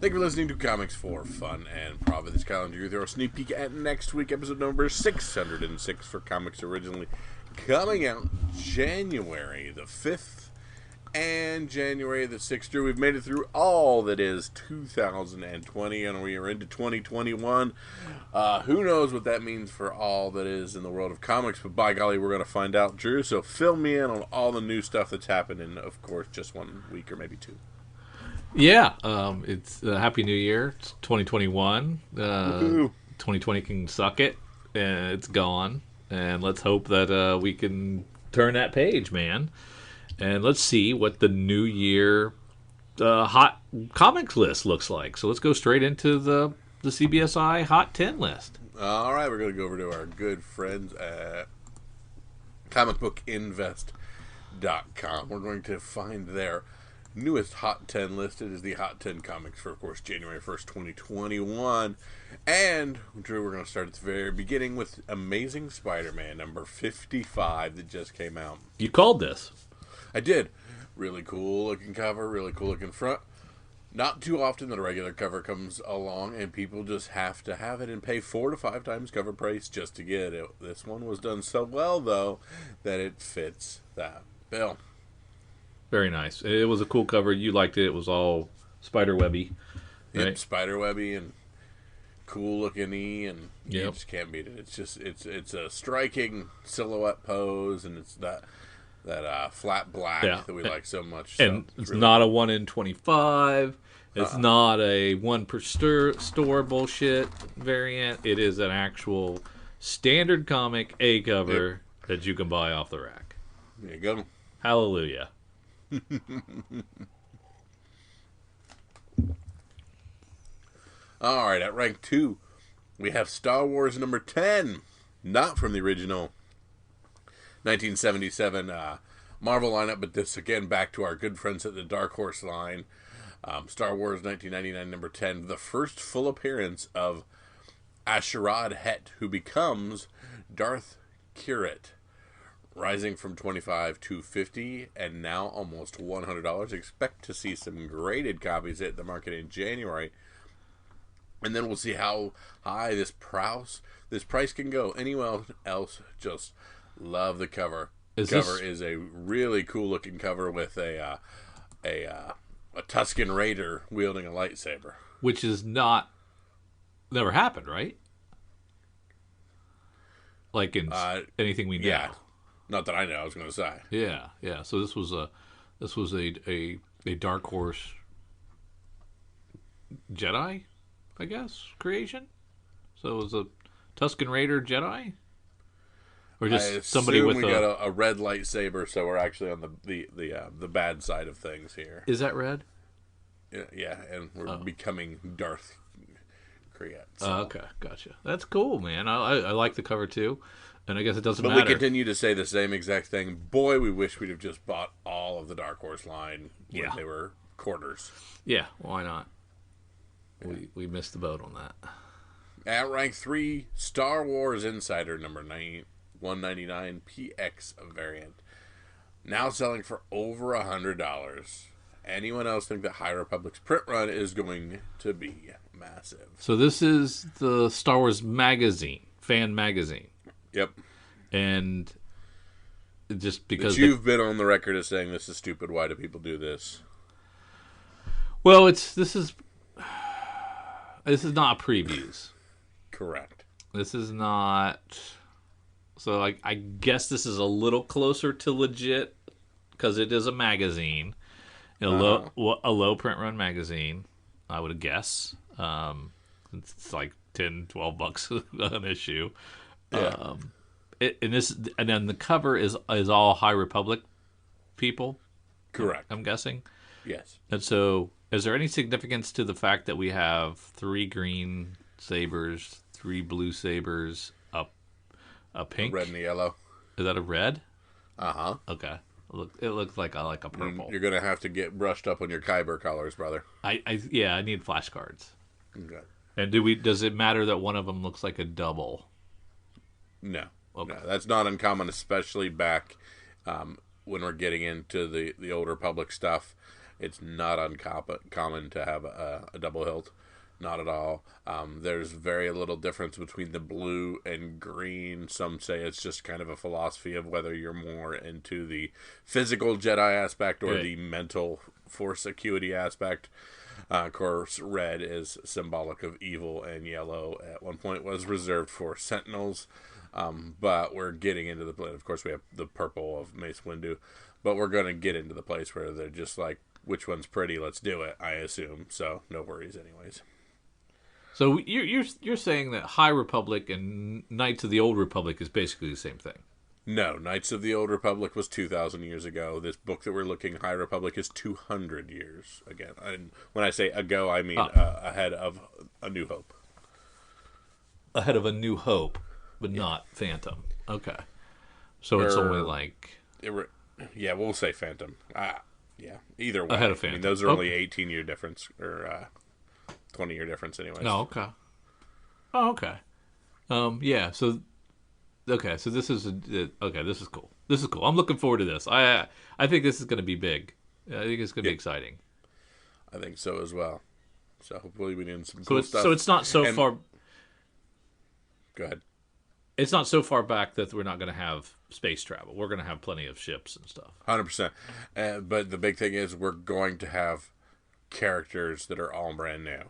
Thank you for listening to Comics for Fun and Profit this calendar year. There are a sneak peek at next week, episode number 606 for comics originally coming out January the 5th and January the 6th. We've made it through all that is 2020 and we are into 2021. Who knows what that means for all that is in the world of comics, but by golly, we're going to find out, Drew. So fill me in on all the new stuff that's happened in, of course, just 1 week or maybe 2. Yeah, it's Happy New Year. It's 2021. 2020 can suck it, and it's gone. And let's hope that we can turn that page, man. And let's see what the New Year hot comics list looks like. So let's go straight into the CBSI Hot 10 list. All right, we're going to go over to our good friends at comicbookinvest.com. We're going to find their newest Hot 10 list. It is the Hot 10 comics for, of course, January 1st, 2021. And, Drew, we're going to start at the very beginning with Amazing Spider-Man number 55 that just came out. You called this. I did. Really cool looking cover, really cool looking front. Not too often that a regular cover comes along and people just have to have it and pay 4 to 5 times cover price just to get it. This one was done so well, though, that it fits that bill. Very nice. It was a cool cover. You liked it. It was all spiderwebby. Right? Yep, spiderwebby and cool looking and you Yep. just can't beat it. It's just it's a striking silhouette pose, and it's that flat black that we like so much. And so it's really not cool. a 1 in 25. It's not a 1 per store bullshit variant. It is an actual standard comic A cover that you can buy off the rack. There you go. Hallelujah. All right, at rank 2, we have Star Wars number 10, not from the original 1977 Marvel lineup, but this again back to our good friends at the Dark Horse line. Star Wars 1999 number 10, the first full appearance of Asherad Het, who becomes Darth Curate, rising from $25 to $50 and now almost $100. Expect to see some graded copies hit the market in January. And then we'll see how high this price can go. Anyone else just love the cover. Cover is a really cool looking cover with a Tusken Raider wielding a lightsaber, Which is never happened, right? Like in anything we know. Yeah, not that I know. I was going to say. Yeah. So this was a Dark Horse Jedi, I guess, creation. So it was a Tusken Raider Jedi, or just somebody with we got a red lightsaber, so we're actually on the bad side of things here. Is that red? Yeah, and we're becoming Darth Create. So. Okay, gotcha. That's cool, man. I like the cover too, and I guess it doesn't But matter. we continue to say the same exact thing. Boy, we wish we'd have just bought all of the Dark Horse line when they were quarters. Yeah, why not? We missed the boat on that. At rank 3, Star Wars Insider number 199 PX variant. Now selling for over $100. Anyone else think that High Republic's print run is going to be massive? So this is the Star Wars magazine, fan magazine. Yep. And just because you've been on the record as saying this is stupid, why do people do this? Well, this is not previews. Correct. This is not. So I guess this is a little closer to legit because it is a magazine, a low print run magazine. I would guess. It's like $10-12 an issue. Yeah. And then the cover is all High Republic people. Correct. I'm guessing. Yes. And so, is there any significance to the fact that we have 3 green sabers, 3 blue sabers, a pink, a red and a yellow? Is that a red? Okay. It looks like a purple. You're gonna have to get brushed up on your Kyber colors, brother. I need flashcards. Okay. And does it matter that one of them looks like a double? No. Okay. No, that's not uncommon, especially back when we're getting into the Old Republic stuff. It's not uncommon to have a double hilt. Not at all. There's very little difference between the blue and green. Some say it's just kind of a philosophy of whether you're more into the physical Jedi aspect or the mental force acuity aspect. Of course, red is symbolic of evil, and yellow at one point was reserved for Sentinels. But we're getting into the place. Of course, we have the purple of Mace Windu, but we're going to get into the place where they're just like, which one's pretty? Let's do it, I assume. So no worries anyways. So you're saying that High Republic and Knights of the Old Republic is basically the same thing? No, Knights of the Old Republic was 2,000 years ago. This book that we're looking, High Republic, is 200 years again. And when I say ago, I mean ahead of A New Hope. Ahead of A New Hope, but not Phantom. Okay. So it's only like... Yeah, we'll say Phantom. Yeah, either way. Ahead of Phantom. I mean, those are only 18-year difference, or 20-year difference anyways. Oh, okay. Oh, okay. Yeah, so... Okay, so this is this is cool. This is cool. I'm looking forward to this. I think this is going to be big. I think it's going to be exciting. I think so as well. So hopefully we need some cool stuff. So it's not so far... Go ahead. It's not so far back that we're not going to have space travel. We're going to have plenty of ships and stuff. 100%. But the big thing is we're going to have characters that are all brand new.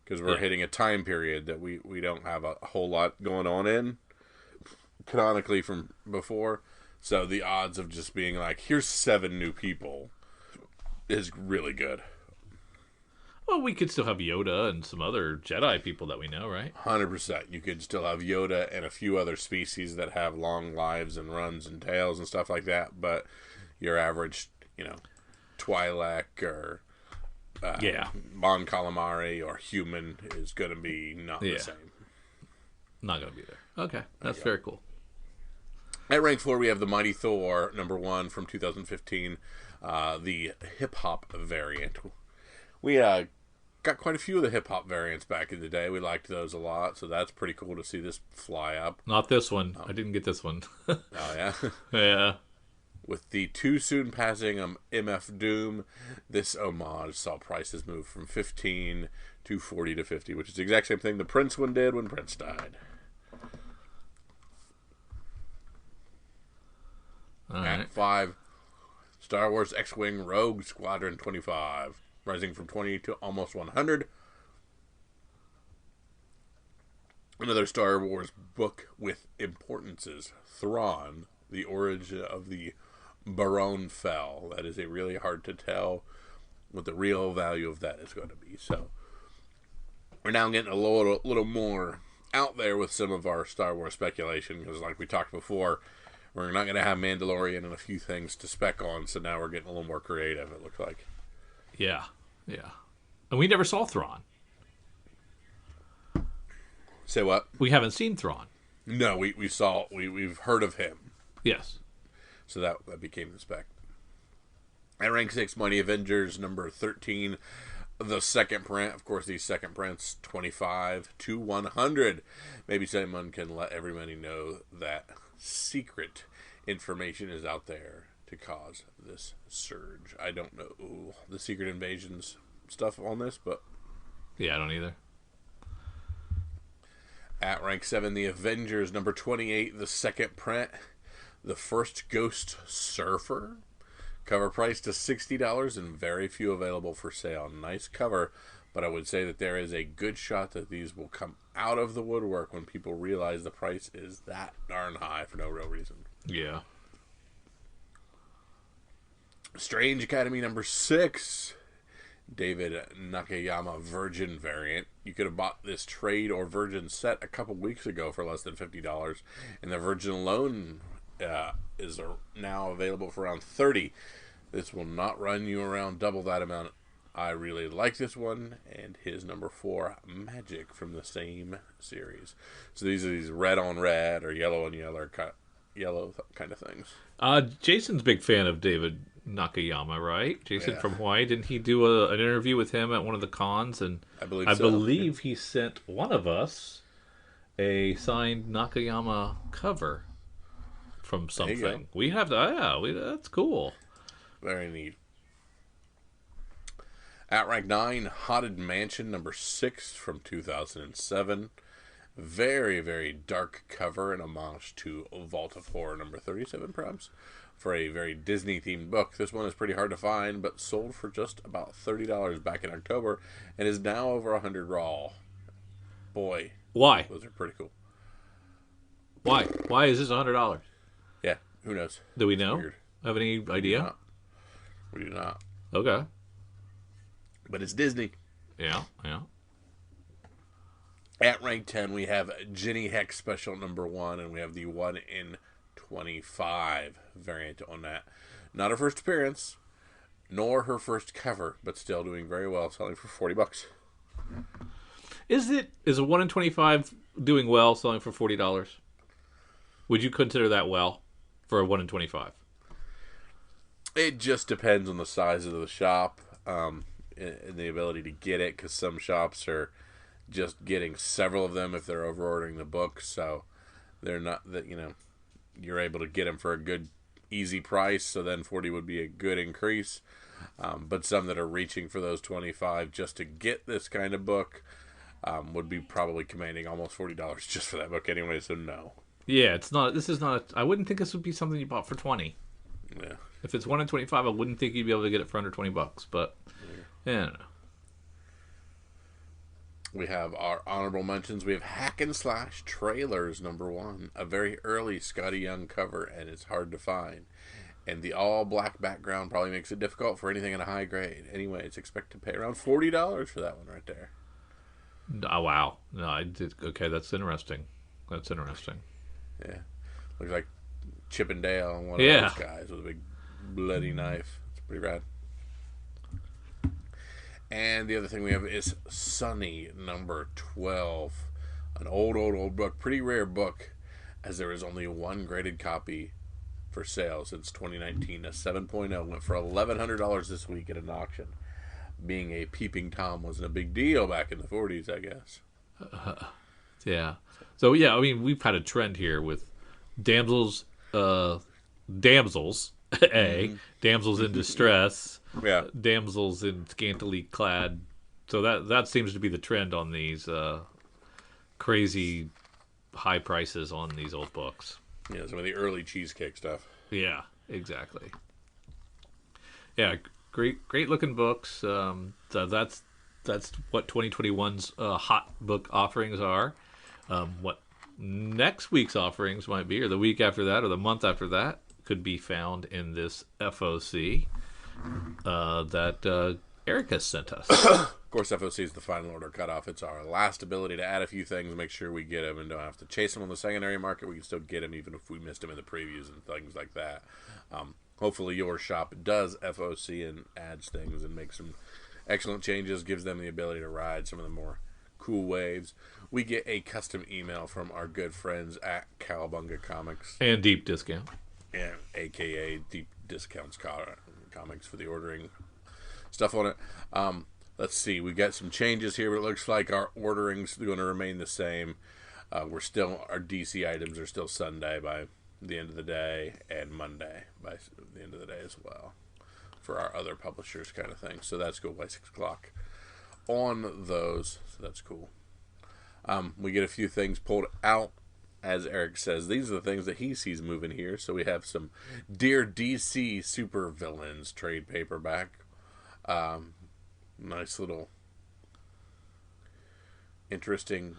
Because we're hitting a time period that we don't have a whole lot going on in, canonically, from before. So the odds of just being like, here's 7 new people is really good. Well, we could still have Yoda and some other Jedi people that we know, right? 100%. You could still have Yoda and a few other species that have long lives and runs and tails and stuff like that. But your average, Twi'lek or Mon Calamari or human is going to be not the same. Not going to be there. Okay, that's very cool. At rank 4, we have the Mighty Thor, number 1 from 2015, the hip-hop variant. We got quite a few of the hip-hop variants back in the day. We liked those a lot, so that's pretty cool to see this fly up. Not this one. I didn't get this one. Oh, yeah? Yeah. With the too soon passing of MF Doom, this homage saw prices move from 15 to 40 to 50, which is the exact same thing the Prince one did when Prince died. All At right. 5, Star Wars X-Wing Rogue Squadron 25, rising from 20 to almost 100. Another Star Wars book with importances. Thrawn, the origin of the Baron Fell. That is a really hard to tell what the real value of that is going to be. So we're now getting a little more out there with some of our Star Wars speculation, because like we talked before, we're not going to have Mandalorian and a few things to spec on, so now we're getting a little more creative, it looks like. Yeah. And we never saw Thrawn. Say what? We haven't seen Thrawn. No, we've heard of him. Yes. So that became the spec. At rank 6, Mighty Avengers, number 13, the second print. Of course, these second prints, 25 to 100. Maybe someone can let everybody know that secret information is out there to cause this surge. I don't know the Secret Invasions stuff on this, but... Yeah, I don't either. At rank 7, the Avengers, number 28, the second print, the first Ghost Surfer. Cover price to $60 and very few available for sale. Nice cover, but I would say that there is a good shot that these will come out of the woodwork when people realize the price is that darn high for no real reason. Yeah. Strange Academy number 6, David Nakayama Virgin variant. You could have bought this trade or Virgin set a couple weeks ago for less than $50, and the Virgin alone is now available for around $30. This will not run you around double that amount. I really like this one, and his number 4, Magic, from the same series. So these are these red on red or yellow on yellow kind of things. Jason's a big fan of David Nakayama, right? Jason from Hawaii. Didn't he do an interview with him at one of the cons? And I believe believe he sent one of us a signed Nakayama cover from something. We have to. That's cool. Very neat. At rank 9, Haunted Mansion number 6 from 2007. Very, very dark cover, an homage to Vault of Horror number 37, perhaps, for a very Disney-themed book. This one is pretty hard to find, but sold for just about $30 back in October, and is now over 100 raw. Boy, Why? those are pretty cool. Why? Why is this $100? Yeah, who knows? Do we know? Weird. Have any idea? We do not. Okay. But it's Disney. Yeah. At rank 10, we have Ginny Hex Special number 1, and we have the 1 in 25 variant on that. Not her first appearance, nor her first cover, but still doing very well, selling for $40. Is a 1 in 25 doing well, selling for $40? Would you consider that well for a 1 in 25? It just depends on the size of the shop and the ability to get it, because some shops are just getting several of them if they're over ordering the book, so they're not that you're able to get them for a good easy price, so then 40 would be a good increase. But some that are reaching for those 25 just to get this kind of book would be probably commanding almost $40 just for that book anyway, so no. Yeah, it's not. This is not. I wouldn't think this would be something you bought for 20. Yeah. If it's 1 in 25, I wouldn't think you'd be able to get it for under $20. But yeah. We have our honorable mentions. We have Hack and Slash Trailers number 1, a very early Scotty Young cover, and it's hard to find. And the all-black background probably makes it difficult for anything in a high grade. Anyways, expect to pay around $40 for that one right there. Oh, wow. No, I did. Okay, that's interesting. That's interesting. Yeah. Looks like Chip and Dale on one of those guys with a big bloody knife. It's pretty rad. And the other thing we have is Sunny number 12. An old book. Pretty rare book, as there is only one graded copy for sale since 2019. A 7.0 went for $1,100 this week at an auction. Being a peeping Tom wasn't a big deal back in the 40s, I guess. Yeah. So, yeah, I mean, we've had a trend here with damsels, damsels in distress, damsels in scantily clad. So that seems to be the trend on these crazy high prices on these old books. Yeah, some of the early cheesecake stuff. Yeah, exactly. Yeah, great looking books. So that's what 2021's hot book offerings are. What next week's offerings might be, or the week after that, or the month after that, could be found in this FOC that Erica sent us. Of course, FOC is the final order cutoff. It's our last ability to add a few things, make sure we get them, and don't have to chase them on the secondary market. We can still get them even if we missed them in the previews and things like that. Hopefully your shop does FOC and adds things and makes some excellent changes, gives them the ability to ride some of the more cool waves. We get a custom email from our good friends at Cowabunga Comics. And Deep Discount. Yeah, a.k.a. Deep Discounts Comics for the ordering stuff on it. Let's see, we got some changes here, but it looks like our ordering's going to remain the same. Our DC items are still Sunday by the end of the day, and Monday by the end of the day as well, for our other publishers kind of thing. So that's cool, by 6 o'clock on those. So that's cool. We get a few things pulled out. As Eric says, these are the things that he sees moving here. So we have some Dear DC Super Villains trade paperback. Nice little interesting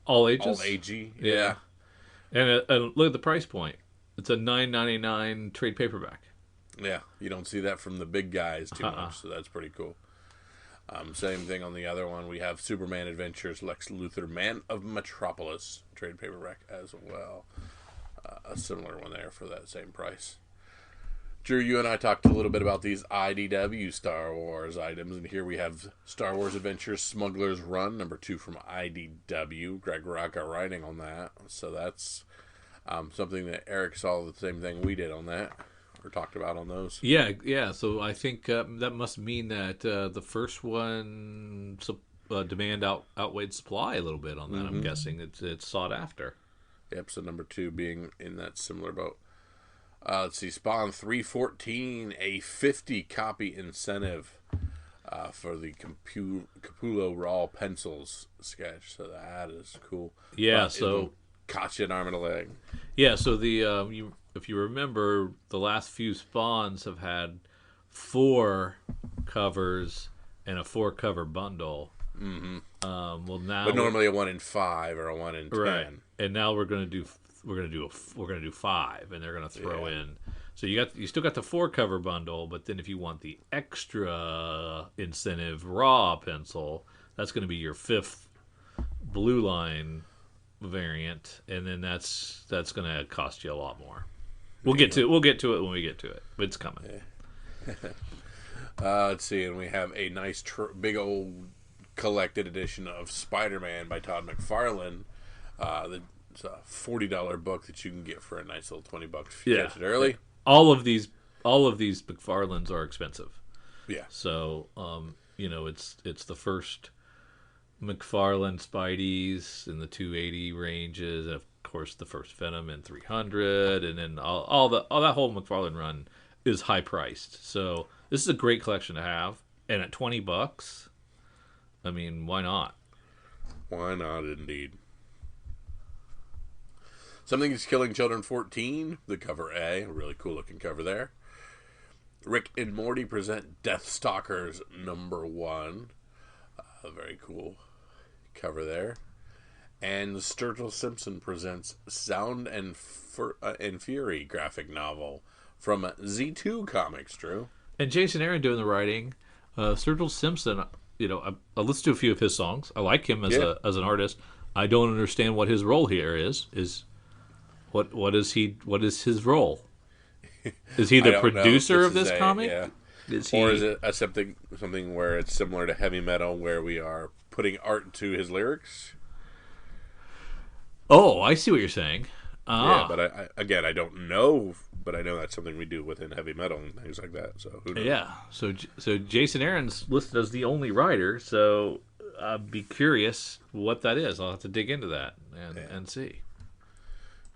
all ages. All agey. Yeah. And look at the price point. It's a $9.99 trade paperback. Yeah, you don't see that from the big guys too much, so that's pretty cool. Same thing on the other one. We have Superman Adventures Lex Luthor Man of Metropolis trade paperback as well. A similar one there for that same price. Drew, you and I talked a little bit about these IDW Star Wars items, and here we have Star Wars Adventures Smuggler's Run, number 2 from IDW. Greg Rucka writing on that, so that's something that Eric saw the same thing we did on that, or talked about on those. Yeah. So I think that must mean that the first one demand outweighed supply a little bit on that. Mm-hmm. I'm guessing it's sought after. Yep. So number 2 being in that similar boat. Let's see, Spawn 314, a 50 copy incentive. for the Capullo Raw pencils sketch. So that is cool. Yeah, but so cost you an arm and a leg. yeah, so if you remember, the last few spawns have had 4 covers and a 4-cover bundle. Mm-hmm. Well, now but normally a 1 in 5 or a 1 in 10. right, and now we're gonna do 5, and they're gonna throw in. So you still got the 4-cover bundle, but then if you want the extra incentive raw pencil, that's going to be your 5th blue line variant, and then that's going to cost you a lot more. We'll get to it when we get to it, but it's coming. Yeah. Let's see, and we have a nice big old collected edition of Spider-Man by Todd McFarlane. It's a $40 book that you can get for a nice little $20 if you catch it early. All of these McFarlanes are expensive. Yeah. So it's the first McFarlane Spideys in the 280 ranges, and of course the first Venom in 300, and then all that whole McFarlane run is high priced. So this is a great collection to have, and at $20, I mean, why not? Why not, indeed. Something is Killing Children 14, the cover A, a really cool looking cover there. Rick and Morty present Deathstalkers #1, a very cool cover there. And Sturgill Simpson presents Sound and Fury graphic novel from Z2 Comics, Drew. And Jason Aaron doing the writing. Sturgill Simpson, I listened to a few of his songs. I like him as an artist. I don't understand what his role here is. What is his role? Is he the producer of this comic? Yeah. Or is it something where it's similar to heavy metal, where we are putting art to his lyrics? Oh, I see what you're saying. Yeah, but I don't know, but I know that's something we do within heavy metal and things like that. So who knows? Yeah. So Jason Aaron's listed as the only writer. So I'd be curious what that is. I'll have to dig into that and see.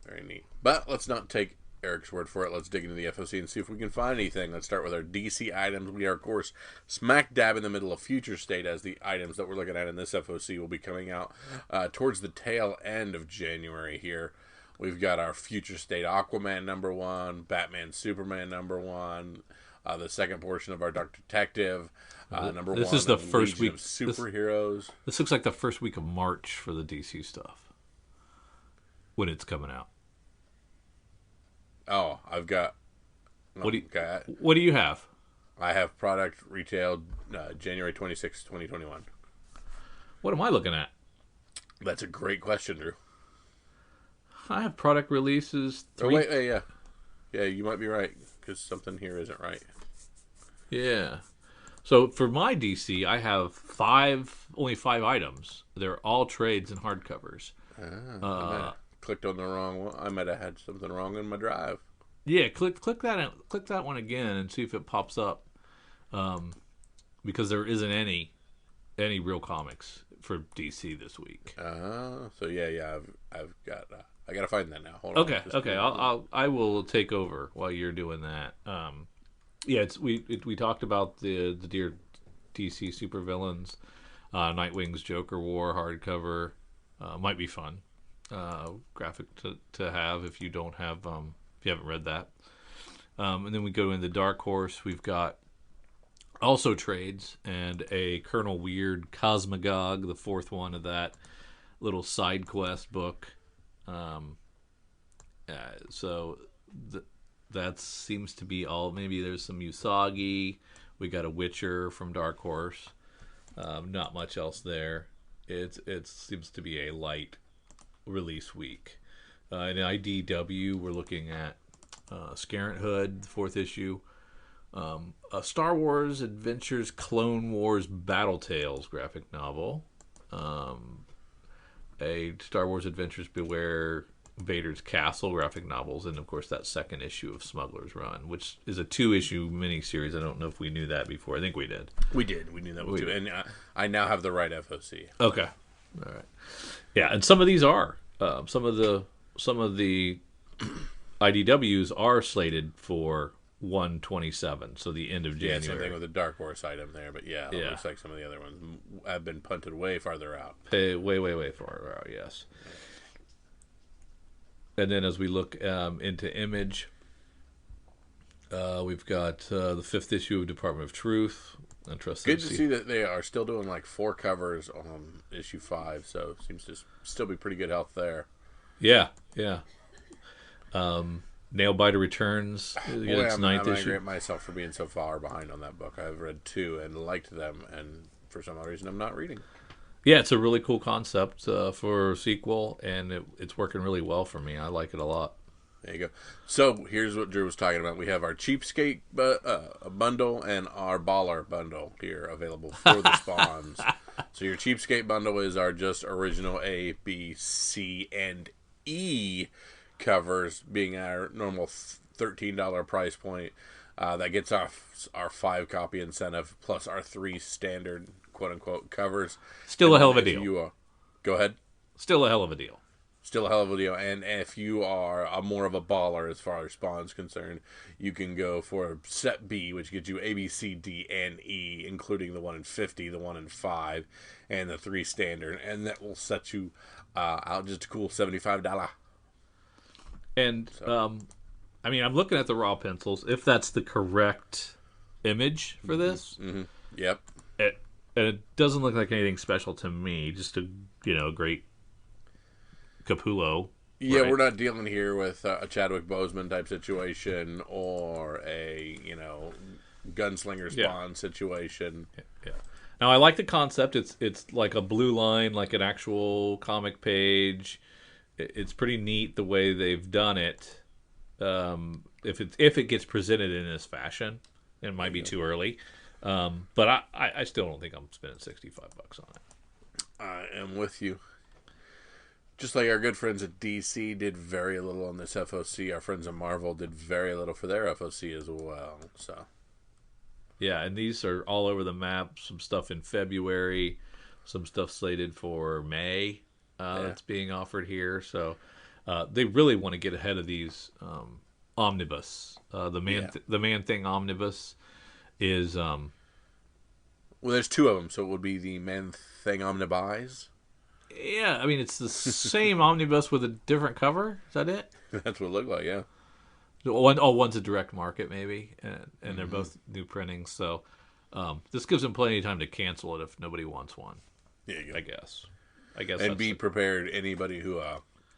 Very neat. But let's not take Eric's word for it. Let's dig into the FOC and see if we can find anything. Let's start with our DC items. We are, of course, smack dab in the middle of Future State, as the items that we're looking at in this FOC will be coming out towards the tail end of January here. We've got our Future State Aquaman #1, Batman Superman #1, the second portion of our Dark Detective #1. This is the first week of superheroes. This looks like the first week of March for the DC stuff when it's coming out. Oh, I've got. What do you have? I have product retailed January 26, 2021. What am I looking at? That's a great question, Drew. I have product releases. Yeah, you might be right because something here isn't right. Yeah. So for my DC, I have only 5 items. They're all trades and hardcovers. Clicked on the wrong one. I might have had something wrong in my drive. Yeah, click that one again and see if it pops up. Because there isn't any real comics for DC this week. So yeah, I've got. I gotta find that now. Hold on. Okay. I will take over while you're doing that. We talked about the Dear DC supervillains, Nightwing's Joker War hardcover. Might be fun. Graphic to have if you don't have if you haven't read that. And then we go into Dark Horse. We've got also trades and a Colonel Weird Cosmagog, the 4th one of that little side quest book. That seems to be all. Maybe there's some Usagi. We got a Witcher from Dark Horse. Not much else there. It seems to be a light release week. In IDW, we're looking at Scarant Hood, the 4th issue. A Star Wars Adventures Clone Wars Battle Tales graphic novel. A Star Wars Adventures Beware Vader's Castle graphic novels, and of course that 2nd issue of Smuggler's Run, which is a 2-issue miniseries. I don't know if we knew that before. I think we did. We did. We knew that too. And I now have the right FOC. Okay. All right. Yeah, and some of these are some of the IDWs are slated for 1/27, so the end of Yeah, January. same thing with the Dark Horse item there, but yeah, it Yeah. looks like some of the other ones have been punted way farther out. Way farther out, yes. And then as we look into Image, we've got the 5th issue of Department of Truth. Interesting. Good to see that they are still doing like 4 covers on issue 5, so seems to still be pretty good health there. Yeah. Nailbiter returns. Boy, Its I'm 9th angry issue. at myself for being so far behind on that book. I've read 2 and liked them, and for some odd reason I'm not reading. Yeah, it's a really cool concept for a sequel, and it's working really well for me. I like it a lot. There you go. So here's what Drew was talking about. We have our cheapskate bundle and our baller bundle here available for the spawns. So your cheapskate bundle is our just original A, B, C, and E covers, being our normal $13 price point. That gets our 5-copy incentive plus our 3 standard quote-unquote covers. Still a hell of a deal. Go ahead. Still a hell of a deal. Still a hell of a deal. And if you are more of a baller as far as spawn's concerned, you can go for set B, which gets you A, B, C, D, and E, including the 1 in 50, the 1 in 5, and the 3 standard. And that will set you out just a cool $75. And, I mean, I'm looking at the raw pencils. If that's the correct image for this, Yep. And it doesn't look like anything special to me. Just a great Capullo. Yeah, right? we're not dealing here with a Chadwick Boseman type situation or a gunslinger spawn situation. Yeah. Now I like the concept. It's like a blue line, like an actual comic page. It's pretty neat the way they've done it. If it gets presented in this fashion, it might be too early. But I still don't think I'm spending $65 on it. I am with you. Just like our good friends at DC did very little on this FOC, our friends at Marvel did very little for their FOC as well. So, yeah, and these are all over the map. Some stuff in February, some stuff slated for May that's being offered here. So they really want to get ahead of these omnibus. The Man Thing omnibus is well, there's 2 of them, so it would be the Man Thing Omnibus. Yeah, I mean, it's the same omnibus with a different cover. Is that it? That's what it looked like, yeah. One's a direct market, maybe, and they're both new printings. So this gives them plenty of time to cancel it if nobody wants one. Yeah, I guess. And be prepared, anybody who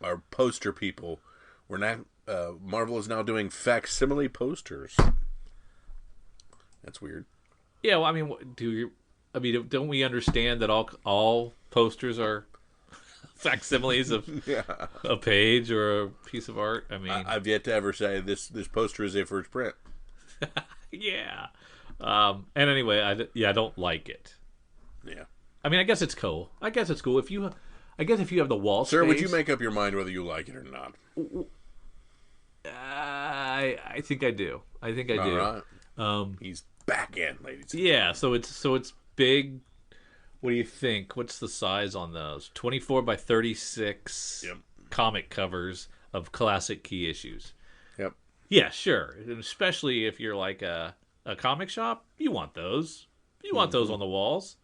are poster people. We're not. Marvel is now doing facsimile posters. That's weird. Yeah, well, I mean, don't we understand that all posters are facsimiles of a page or a piece of art? I mean, I've yet to ever say this poster is a first print. Yeah. And anyway, I don't like it. Yeah. I mean, I guess it's cool. If you have the wall Sir, space, would you make up your mind whether you like it or not? I think I do. I think I do. All right. He's back in, ladies. Yeah. So it's big. What do you think? What's the size on those? 24 by 36 comic covers of classic key issues. Yep. Yeah, sure. And especially if you're like a comic shop, you want those. You want those on the walls.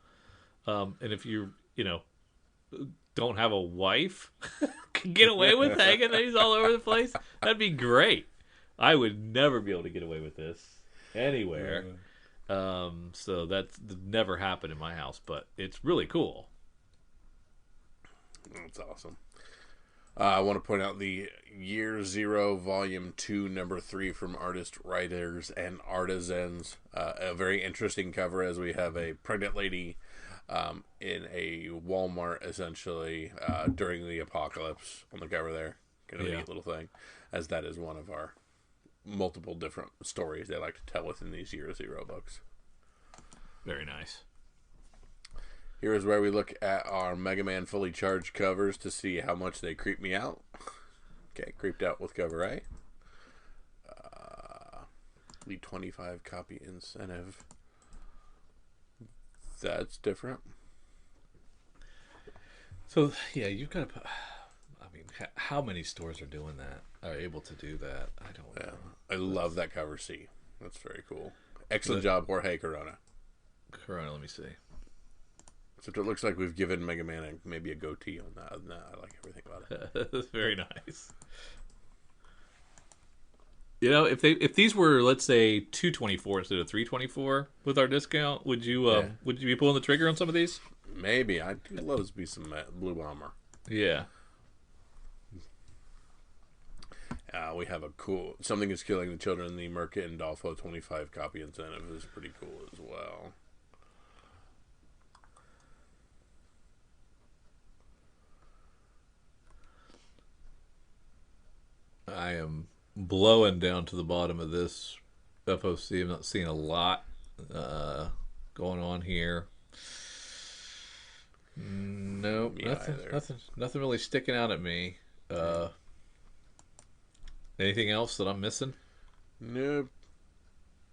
And if you don't have a wife, can get away with hanging these all over the place, that'd be great. I would never be able to get away with this anywhere. So that's never happened in my house, but it's really cool. That's awesome. I want to point out the Year Zero Volume 2, Number 3 from Artists, Writers, and Artisans. A very interesting cover as we have a pregnant lady in a Walmart, essentially, during the apocalypse on the cover there. Kind of a neat little thing, as that is one of our multiple different stories they like to tell within these Year Zero books. Very nice. Here is where we look at our Mega Man Fully Charged covers to see how much they creep me out. Okay, creeped out with cover A. The 25 copy incentive. That's different. So, yeah, you've got to put... I mean, how many stores are doing that? Are able to do that? I don't know. I love that cover C. That's very cool. Excellent job, Jorge Corona. Corona, let me see. Except it looks like we've given Mega Man maybe a goatee on that. No, I like everything about it. That's very nice. You know, if these were, let's say, 224 instead of 324 with our discount, would you be pulling the trigger on some of these? Maybe. I'd love to be some Blue Bomber. Yeah. We have a cool Something is Killing the Children. The Merca and Dolpho 25 copy incentive is pretty cool as well. I am blowing down to the bottom of this FOC. I'm not seeing a lot going on here. Nope, nothing really sticking out at me. Anything else that I'm missing? Nope.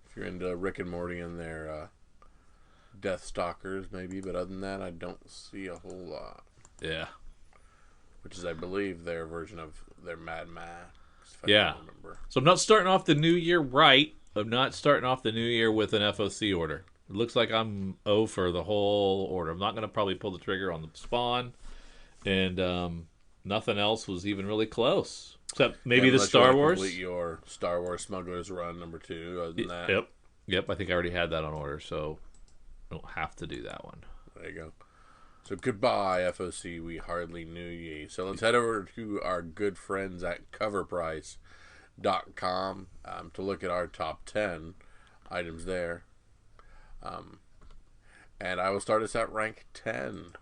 If you're into Rick and Morty and their Death Stalkers, maybe, but other than that, I don't see a whole lot. Yeah. Which is, I believe, their version of their Mad Max. Yeah. So I'm not starting off the new year right. I'm not starting off the new year with an FOC order. It looks like I'm O for the whole order. I'm not going to probably pull the trigger on the Spawn. And nothing else was even really close. Except maybe the Star Wars. Complete your Star Wars Smuggler's Run number 2. Other than that. Yep. I think I already had that on order, so I don't have to do that one. There you go. So goodbye, FOC. We hardly knew ye. So let's head over to our good friends at CoverPrice.com to look at our top 10 items there. And I will start us at rank 10.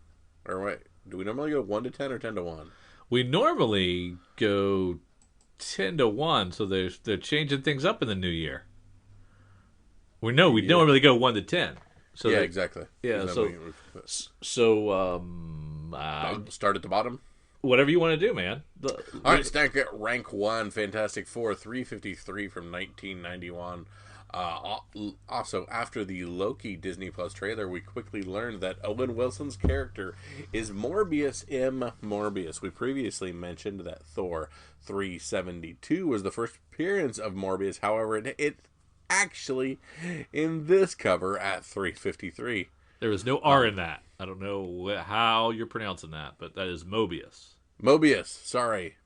Or wait, do we normally go 1 to 10 or 10 to 1? We normally go 10 to 1, so they're changing things up in the new year. We normally go 1 to 10. So yeah, exactly. Yeah, start at the bottom. Whatever you want to do, man. All right, stack at rank 1, Fantastic Four, 353 from 1991. Also, after the Loki Disney Plus trailer, we quickly learned that Owen Wilson's character is Morbius M. Morbius. We previously mentioned that Thor 372 was the first appearance of Morbius. However, it actually in this cover at 353. There is no R in that. I don't know how you're pronouncing that, but that is Mobius. Mobius, sorry.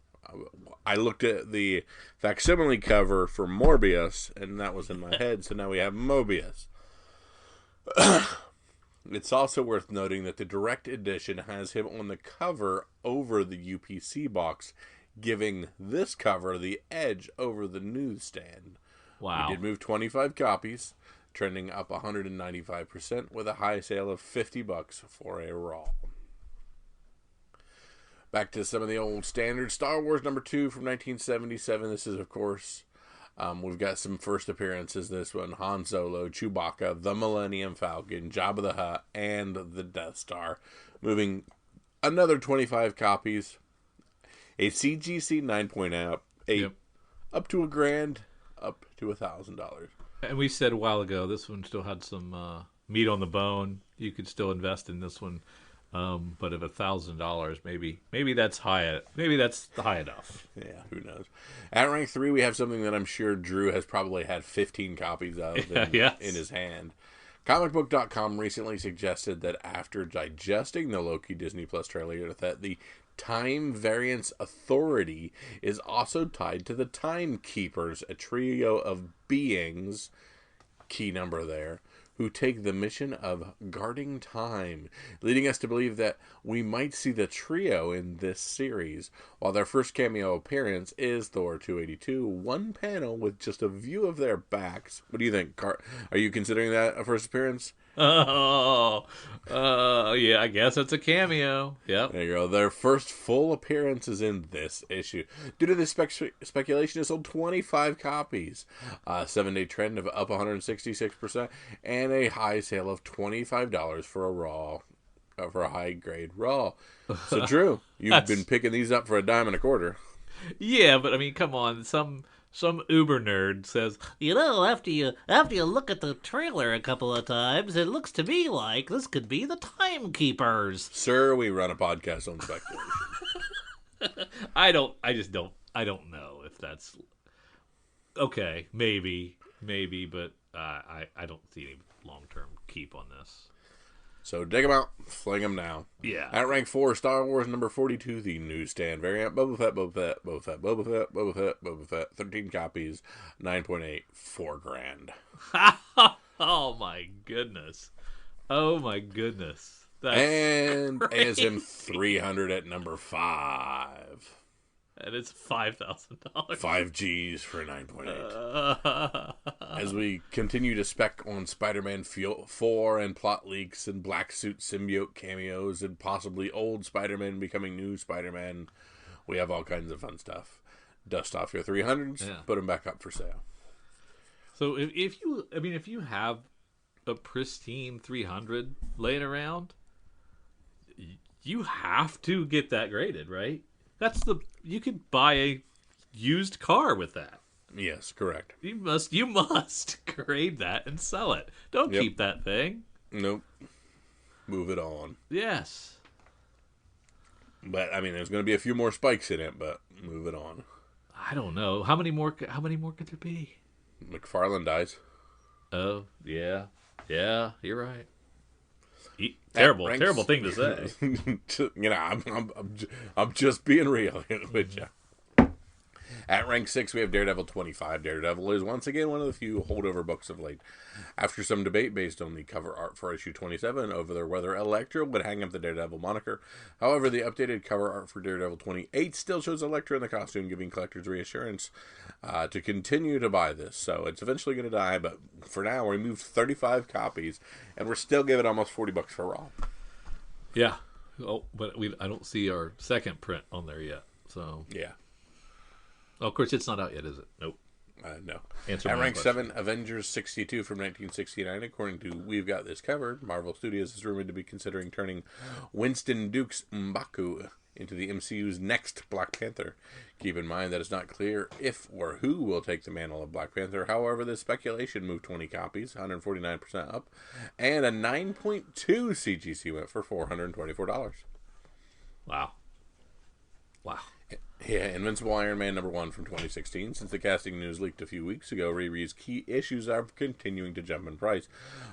I looked at the facsimile cover for Morbius, and that was in my head, so now we have Mobius. It's also worth noting that the direct edition has him on the cover over the UPC box, giving this cover the edge over the newsstand. Wow. We did move 25 copies, trending up 195% with a high sale of $50 for a raw. Back to some of the old standards. Star Wars number 2 from 1977. This is, of course, we've got some first appearances. This one, Han Solo, Chewbacca, the Millennium Falcon, Jabba the Hutt, and the Death Star. Moving another 25 copies. A CGC 9.8, up to $1,000, up to $1,000. And we said a while ago, this one still had some meat on the bone. You could still invest in this one. But of $1,000, maybe that's high. Maybe that's high enough. Yeah, who knows? At rank 3, we have something that I'm sure Drew has probably had 15 copies of in his hand. Comicbook.com recently suggested that after digesting the Loki Disney Plus trailer, that the Time Variance Authority is also tied to the Timekeepers, a trio of beings, key number there, who take the mission of guarding time, leading us to believe that we might see the trio in this series. While their first cameo appearance is Thor 282, one panel with just a view of their backs. What do you think, Are you considering that a first appearance? Yeah, I guess it's a cameo. Yep. There you go. Their first full appearance is in this issue. Due to this speculation, it sold 25 copies. 7-day trend of up 166%, and a high sale of $25 for a raw, for a high-grade raw. So, Drew, you've been picking these up for $1.25. Yeah, but I mean, come on, some uber nerd says, after you look at the trailer a couple of times, it looks to me like this could be the Timekeepers. Sir, we run a podcast on speculation. I don't know if that's okay. Maybe maybe, but I don't see any long-term keep on this. So dig them out, fling them now. Yeah. At rank 4, Star Wars number 42, the newsstand variant. Boba Fett, Boba Fett, Boba Fett, Boba Fett, Boba Fett, Boba Fett. 13 copies, 9.8, $4,000. Oh my goodness. Oh my goodness. That's and crazy. ASM 300 at number 5. And it's $5,000. 5 G's for 9.8. As we continue to spec on Spider-Man 4 and plot leaks and black suit symbiote cameos and possibly old Spider-Man becoming new Spider-Man, we have all kinds of fun stuff. Dust off your 300s, put them back up for sale. So if you have a pristine 300 laying around, you have to get that graded, right? You could buy a used car with that. Yes, correct. You must grade that and sell it. Don't keep that thing. Nope. Move it on. Yes. But I mean, there's going to be a few more spikes in it, but move it on. I don't know. How many more could there be? McFarlane dies. Oh, yeah. Yeah, you're right. Terrible thing to say. I'm just being real with you. At rank 6, we have Daredevil 25. Daredevil is once again one of the few holdover books of late. After some debate based on the cover art for issue 27 over whether Elektra would hang up the Daredevil moniker, however, the updated cover art for Daredevil 28 still shows Elektra in the costume, giving collectors reassurance to continue to buy this. So it's eventually going to die, but for now, we moved 35 copies, and we're still giving almost $40 for Raw. Yeah. Oh, but I don't see our second print on there yet. So yeah. Oh, of course, it's not out yet, is it? Nope. No. Answer At my rank question. 7, Avengers 62 from 1969. According to We've Got This Covered, Marvel Studios is rumored to be considering turning Winston Duke's M'Baku into the MCU's next Black Panther. Keep in mind that it's not clear if or who will take the mantle of Black Panther. However, this speculation moved 20 copies, 149% up, and a 9.2 CGC went for $424. Wow. Yeah, Invincible Iron Man #1 from 2016. Since the casting news leaked a few weeks ago, Riri's key issues are continuing to jump in price.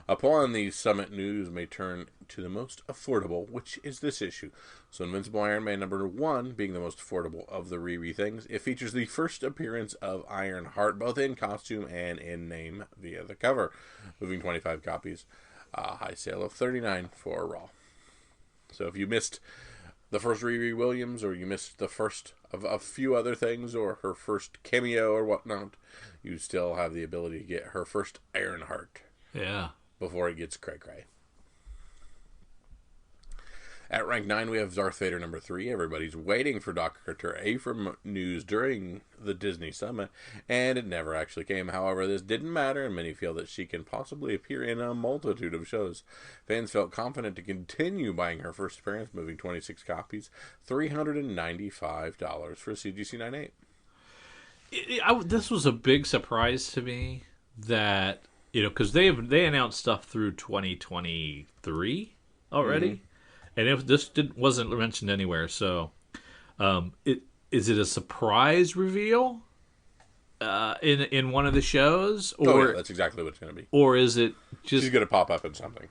Upon the summit, news may turn to the most affordable, which is this issue. So Invincible Iron Man #1 being the most affordable of the Riri things, it features the first appearance of Ironheart, both in costume and in name via the cover, moving 25 copies. High sale of $39 for Raw. So if you missed the first Riri Williams, or you missed the first of a few other things, or her first cameo or whatnot, you still have the ability to get her first Ironheart. Yeah. Before it gets cray-cray. At rank 9, we have Darth Vader #3. Everybody's waiting for Dr. Ephraim news during the Disney Summit, and it never actually came. However, this didn't matter, and many feel that she can possibly appear in a multitude of shows. Fans felt confident to continue buying her first appearance, moving 26 copies, $395 for CGC 98. This was a big surprise to me that, because they announced stuff through 2023 already. Mm-hmm. And this wasn't mentioned anywhere, so is it a surprise reveal in one of the shows? Or that's exactly what it's going to be. Or is it just... She's going to pop up in something.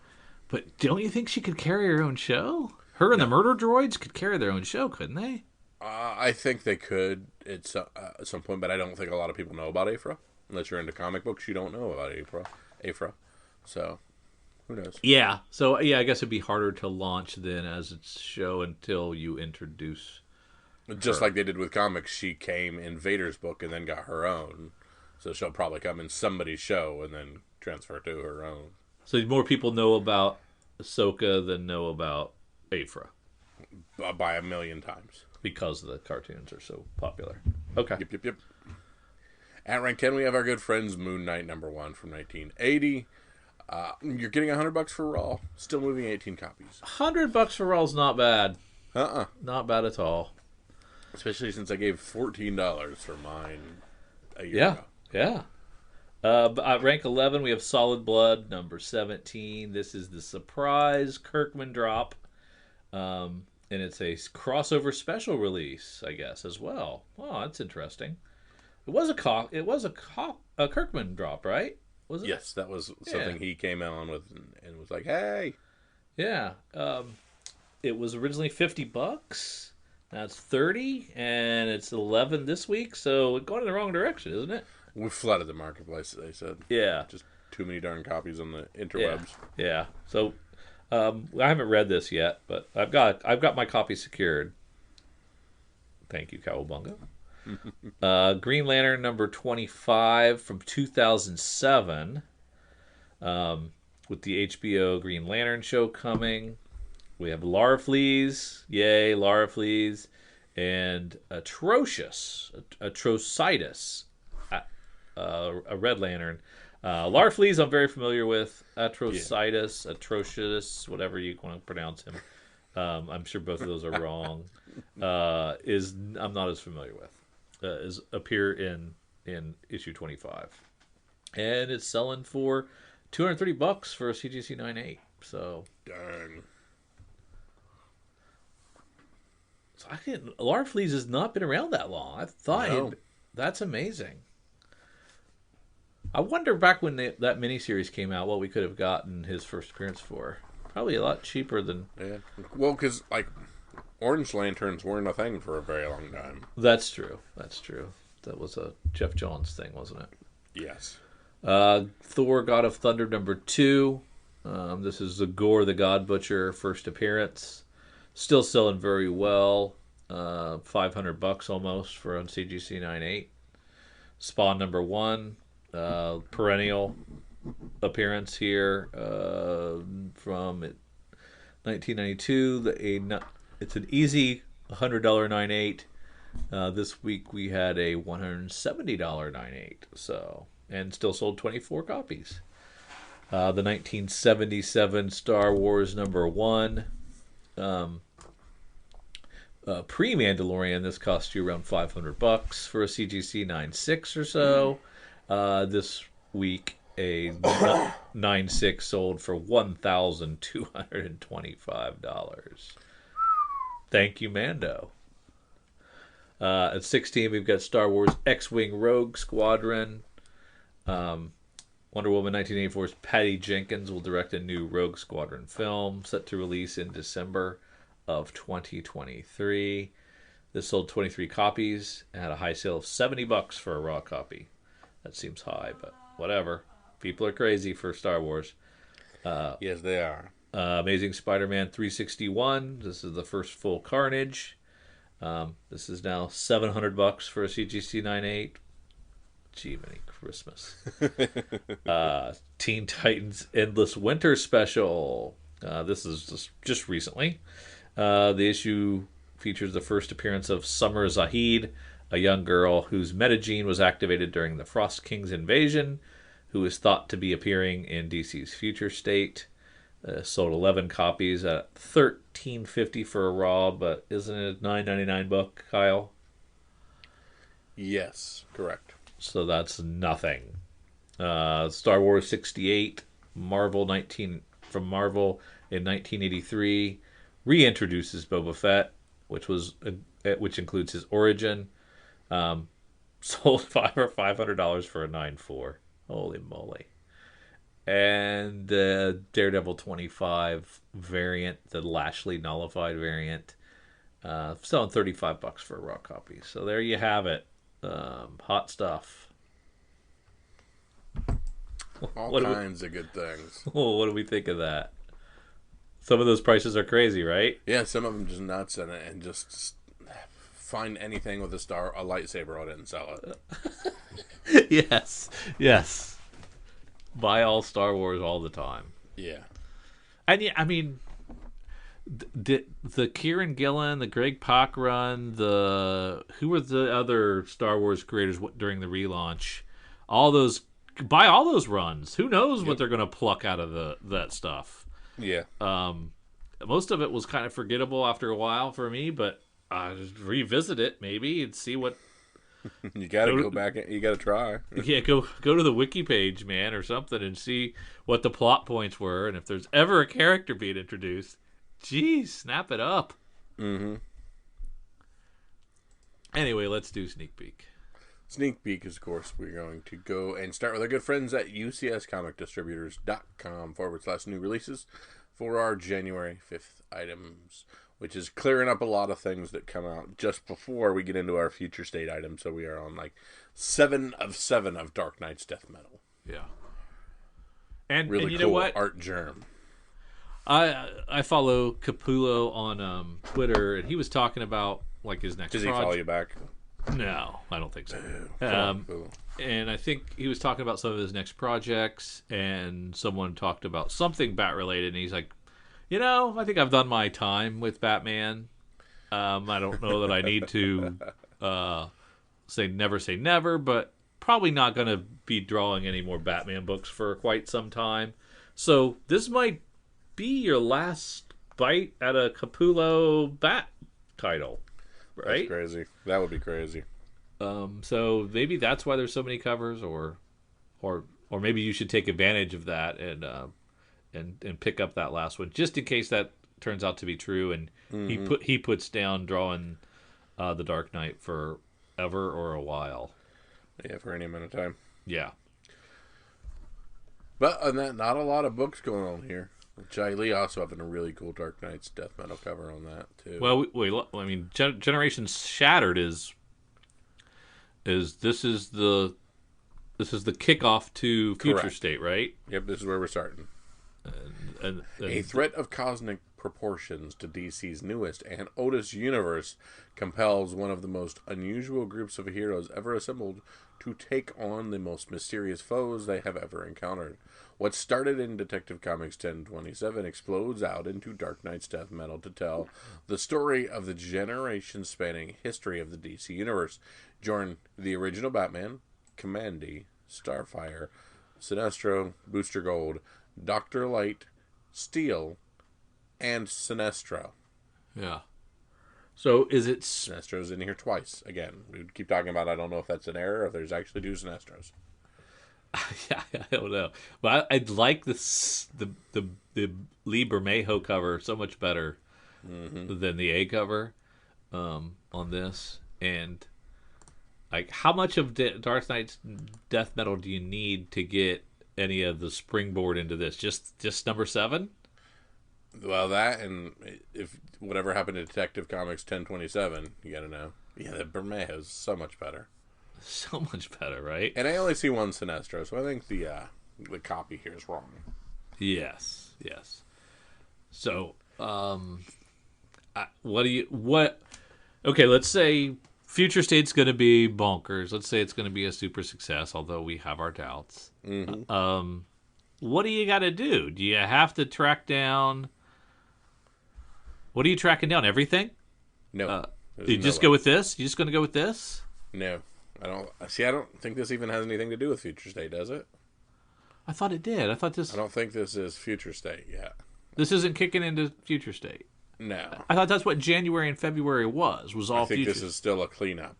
But don't you think she could carry her own show? Her and the Murder Droids could carry their own show, couldn't they? I think they could at some point, but I don't think a lot of people know about Aphra. Unless you're into comic books, you don't know about Aphra. So... who knows? Yeah. So, I guess it'd be harder to launch then as a show until you introduce Just her. like they did with comics, she came in Vader's book and then got her own. So she'll probably come in somebody's show and then transfer to her own. So more people know about Ahsoka than know about Aphra. By a million times. Because the cartoons are so popular. Okay. Yep. At rank 10, we have our good friends Moon Knight #1 from 1980. You're getting $100 for Raw. Still moving 18 copies. $100 for Raw's not bad. Not bad at all. Especially since I gave $14 for mine a year ago. Yeah. At rank 11, we have Solid Blood #17. This is the surprise Kirkman drop. And it's a crossover special release, I guess, as well. Oh, that's interesting. a Kirkman drop, right? Was it? Yes, that was something he came on with and was like, "Hey, Yeah. It was originally $50. Now it's 30, and it's 11 this week. So it's going in the wrong direction, isn't it? we flooded the marketplace." They said, Yeah. "Just too many darn copies on the Yeah. interwebs." Yeah. So I haven't read this yet, but I've got my copy secured. Thank you, Cowabunga. Green Lantern number 25 from 2007, with the HBO Green Lantern show coming. We have Larfleeze, yay, Larfleeze, and Atrocitus, a Red Lantern. Larfleeze I'm very familiar with. Atrocitus, whatever you want to pronounce him. I'm sure both of those are wrong. I'm not as familiar with. Is appear in issue 25, and it's selling for $230 for a CGC 9.8. So Darn. Larfleeze has not been around that long. I thought No. that's amazing. I wonder back when that miniseries came out, what we could have gotten his first appearance for. Probably a lot cheaper than. Yeah. Well, because like Orange Lanterns weren't a thing for a very long time. That's true. That's true. That was a Jeff Johns thing, wasn't it? Yes. Thor: God of Thunder number 2. This is Gore the God Butcher first appearance. Still selling very well. $500 almost for on CGC 9.8. Spawn number 1. Perennial appearance here from 1992. It's an easy $100 9.8. This week we had a $170 9.8. So, and still sold 24 copies. The 1977 Star Wars number 1. Pre-Mandalorian, this cost you around $500 for a CGC 9.6 or so. This week a 9.6 sold for $1,225. Thank you, Mando. At 16, we've got Star Wars X-Wing Rogue Squadron. Wonder Woman 1984's Patty Jenkins will direct a new Rogue Squadron film set to release in December of 2023. This sold 23 copies and had a high sale of $70 for a raw copy. That seems high, but whatever. People are crazy for Star Wars. Yes, they are. Amazing Spider-Man 361. This is the first full Carnage. This is now $700 for a CGC 9.8. Gee, many Christmas. Teen Titans Endless Winter Special. This is just recently. The issue features the first appearance of Summer Zahid, a young girl whose metagene was activated during the Frost King's invasion, who is thought to be appearing in DC's future state. Sold 11 copies at $13.50 for a raw, but isn't it a $9.99 book, Kyle? Yes, correct. So that's nothing. Star Wars 68, from Marvel in 1983, reintroduces Boba Fett, which includes his origin. Sold $500 for a 9.4. Holy moly! And the Daredevil 25 variant, the Lashley nullified variant, selling $35 for a raw copy. So there you have it. Hot stuff. All kinds of good things. What do we think of that? Some of those prices are crazy, right? Yeah, some of them just nuts in it, and just find anything with a lightsaber on it and sell it. Yes. Buy all Star Wars all the time. Yeah. And yeah, I mean, the Kieran Gillen, the Greg Pak run, who were the other Star Wars creators during the relaunch? Buy all those runs. Who knows what they're going to pluck out of that stuff? Yeah. Most of it was kind of forgettable after a while for me, but just revisit it maybe and see what. You got to go back. You got to try. Yeah, go to the wiki page, man, or something, and see what the plot points were, and if there's ever a character being introduced, geez, snap it up. Mm-hmm. Anyway, let's do sneak peek. sneak peek is, of course, we're going to go and start with our good friends at ucscomicdistributors.com/new releases for our January 5th items, which is clearing up a lot of things that come out just before we get into our future state items. So we are on like 7 of 7 of Dark Knight's Death Metal. Yeah. And really and you cool know what? art germ. I follow Capullo on Twitter, and he was talking about like his next Does he project. follow you back? No, I don't think so. Cool. And I think he was talking about some of his next projects, and someone talked about something Bat related, and he's like, I think I've done my time with Batman. I don't know that I need to say never, but probably not going to be drawing any more Batman books for quite some time. So this might be your last bite at a Capullo Bat title, right? That's crazy. That would be crazy. So maybe that's why there's so many covers, or maybe you should take advantage of that and pick up that last one just in case that turns out to be true. And he puts down drawing the Dark Knight for ever or a while. Yeah, for any amount of time. Yeah. But on that, not a lot of books going on here. Jai Lee also having a really cool Dark Knight's Death Metal cover on that too. Well, I mean, Generations Shattered is this is the kickoff to Future Correct. State, right? Yep, this is where we're starting. And A threat of cosmic proportions to DC's newest and oldest universe compels one of the most unusual groups of heroes ever assembled to take on the most mysterious foes they have ever encountered. What started in Detective Comics 1027 explodes out into Dark Knight's Death Metal to tell the story of the generation-spanning history of the DC Universe. Join the original Batman, Kamandi, Starfire, Sinestro, Booster Gold, Dr. Light, Steel, and Sinestro. Yeah. So is it... Sinestro's in here twice. Again, we keep talking about, I don't know if that's an error or if there's actually 2 Sinestros. Yeah, I don't know. But I'd like this the Lee Bermejo cover so much better than the A cover on this. And like, how much of Dark Knight's Death Metal do you need to get any of the springboard into this? Just number 7? Well, that, and if whatever happened to Detective Comics 1027, you gotta know. Yeah, the Bermejo's so much better. So much better, right? And I only see one Sinestro, so I think the copy here is wrong. Yes. So, okay, let's say Future State's going to be bonkers. Let's say it's going to be a super success, although we have our doubts. Mm-hmm. What do you got to do? Do you have to track down... What are you tracking down? Everything? No. You just go with this? You just going to go with this? No. I don't think this even has anything to do with Future State, does it? I thought it did. I don't think this is Future State yet. This isn't kicking into Future State. No. I thought that's what January and February was all I think Future. this is still a cleanup.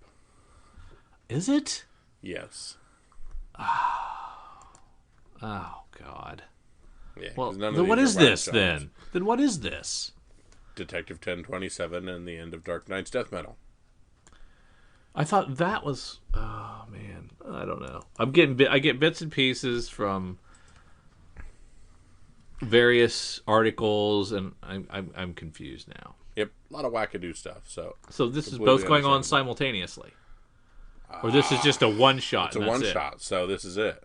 Is it? Yes. Oh, God. Yeah. Well, none of then what these is are this, Rock then? Jobs. Then what is this? Detective 1027 and the end of Dark Knight's Death Metal. I thought that was... Oh, man. I don't know. I get bits and pieces from various articles, and I'm confused now. Yep. A lot of wackadoo stuff, so this is both going on simultaneously? Or this is just a one-shot? It's a one-shot, so this is it.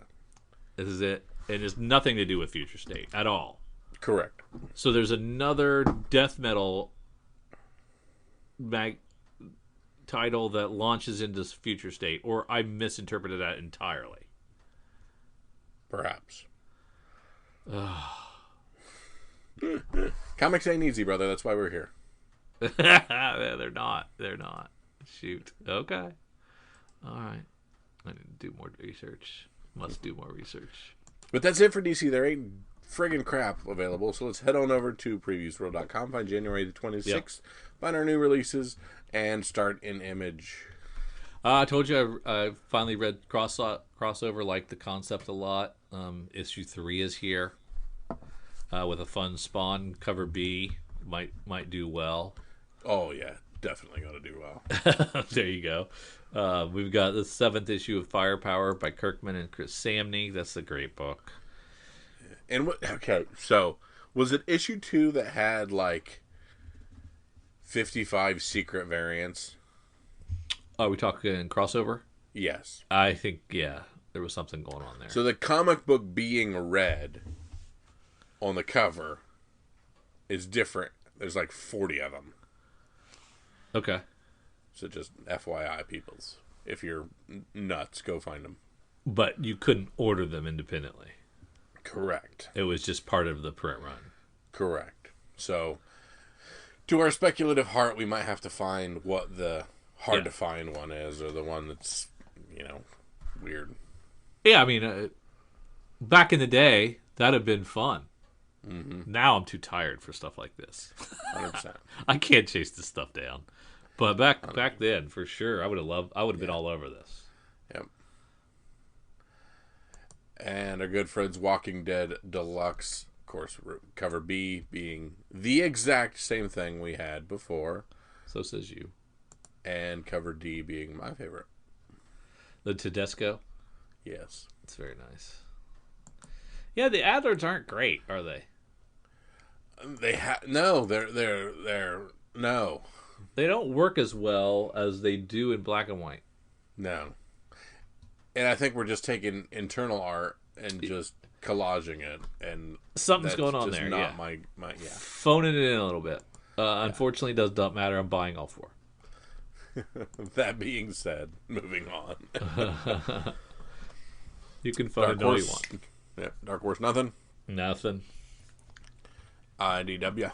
This is it. It has nothing to do with Future State at all. Correct. So there's another death metal title that launches into Future State, or I misinterpreted that entirely. Perhaps. Comics ain't easy, brother. That's why we're here. They're not. Shoot. Okay. All right. I need to do more research. Must do more research. But that's it for DC. There ain't friggin' crap available. So let's head on over to previewsworld.com, find January the 26th, find our new releases, and start in Image. I told you I finally read Crossover, liked the concept a lot. Issue 3 is here with a fun Spawn cover B. Might do well. Oh, yeah. definitely going to do well. There you go. We've got the 7th issue of Firepower by Kirkman and Chris Samney. That's a great book. And okay, so was it issue 2 that had like 55 secret variants? Are we talking crossover? Yes. I think, yeah, there was something going on there. So the comic book being red on the cover is different. There's like 40 of them. Okay. So just FYI, peoples. If you're nuts, go find them. But you couldn't order them independently. Correct. It was just part of the print run. Correct. So, to our speculative heart, we might have to find what the hard to find one is, or the one that's, weird. Yeah, I mean, back in the day, that'd have been fun. Mm-hmm. Now I'm too tired for stuff like this. 100%. I can't chase this stuff down. But back then, for sure, I would have been all over this. Yep. And our good friends Walking Dead Deluxe, of course, cover B being the exact same thing we had before. So says you. And cover D being my favorite. The Tedesco? Yes. It's very nice. Yeah, the Adlers aren't great, are they? No, they're no. They don't work as well as they do in black and white. No. And I think we're just taking internal art and just collaging it, and something's going on there. Not my phoning it in a little bit. Unfortunately, it does not matter. I'm buying all 4. That being said, moving on. You can phone it all you want. Yep. Dark Horse, nothing. Nothing. IDW.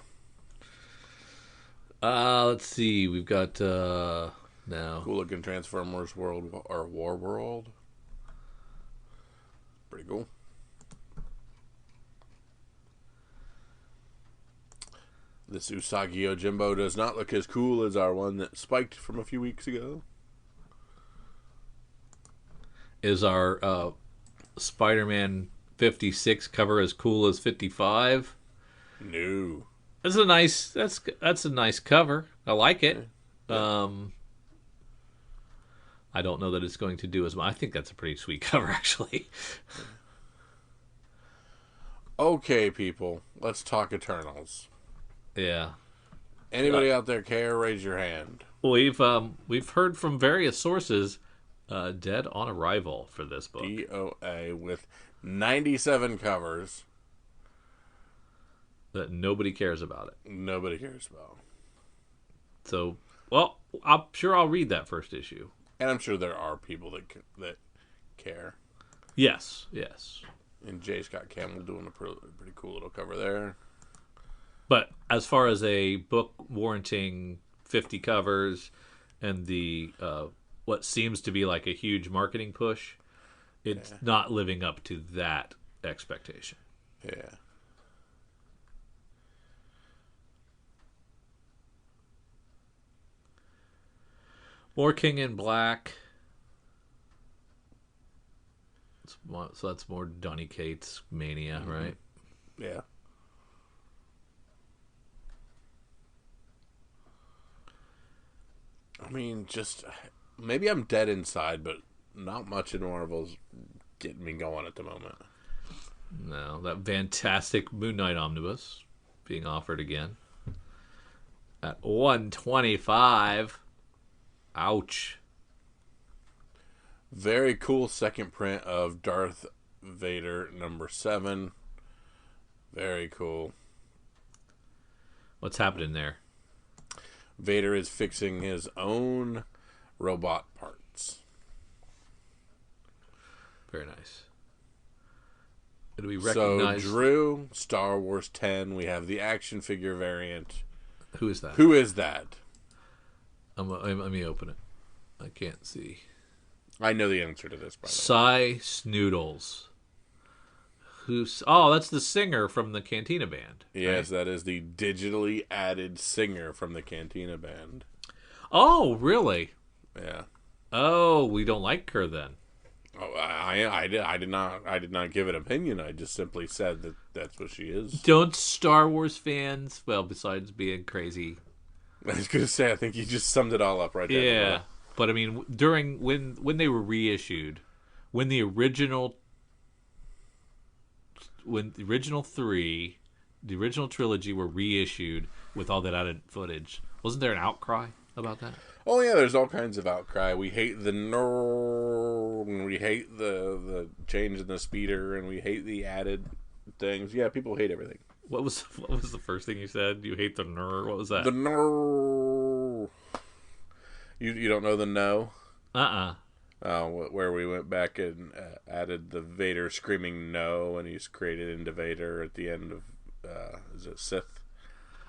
Let's see. We've got now cool looking Transformers World or War World. Pretty cool. This Usagi Yojimbo does not look as cool as our one that spiked from a few weeks ago. Is our Spider-Man 56 cover as cool as 55? No. That's a nice cover. I like it. Yeah. I don't know that it's going to do as much. I think that's a pretty sweet cover, actually. Okay, people. Let's talk Eternals. Yeah. Anybody out there care? Raise your hand. We've heard from various sources, dead on arrival for this book. DOA with 97 covers. That nobody cares about it. Nobody cares about. So, well, I'm sure I'll read that first issue. And I'm sure there are people that care. Yes. And J. Scott Campbell doing a pretty cool little cover there. But as far as a book warranting 50 covers and the what seems to be like a huge marketing push, it's not living up to that expectation. Yeah. More King in Black. So that's more Donny Cates mania, right? Yeah. I mean, just maybe I'm dead inside, but not much in Marvel's getting me going at the moment. No, that fantastic Moon Knight omnibus being offered again at $125. Ouch. Very cool second print of Darth Vader #7. Very cool. What's happening there? Vader is fixing his own robot parts. Very nice. Do we recognize... So, Drew, Star Wars 10, we have the action figure variant. Who is that? Who is that? Let me open it. I can't see. I know the answer to this, by the way. Cy Snoodles. That's the singer from the Cantina Band. Yes, right? That is the digitally added singer from the Cantina Band. Oh, really? Yeah. Oh, we don't like her then. Oh, I did not give an opinion. I just simply said that's what she is. Don't Star Wars fans, well, besides being crazy I was gonna say, I think you just summed it all up right there. Yeah, but I mean, during when they were reissued, when the original three, the original trilogy were reissued with all that added footage, wasn't there an outcry about that? Oh yeah, there's all kinds of outcry. We hate the no, and we hate the change in the speeder, and we hate the added things. Yeah, people hate everything. What was the first thing you said? You hate the ner? What was that? The no. You don't know the no? Where we went back and added the Vader screaming no, and he's created into Vader at the end of is it Sith?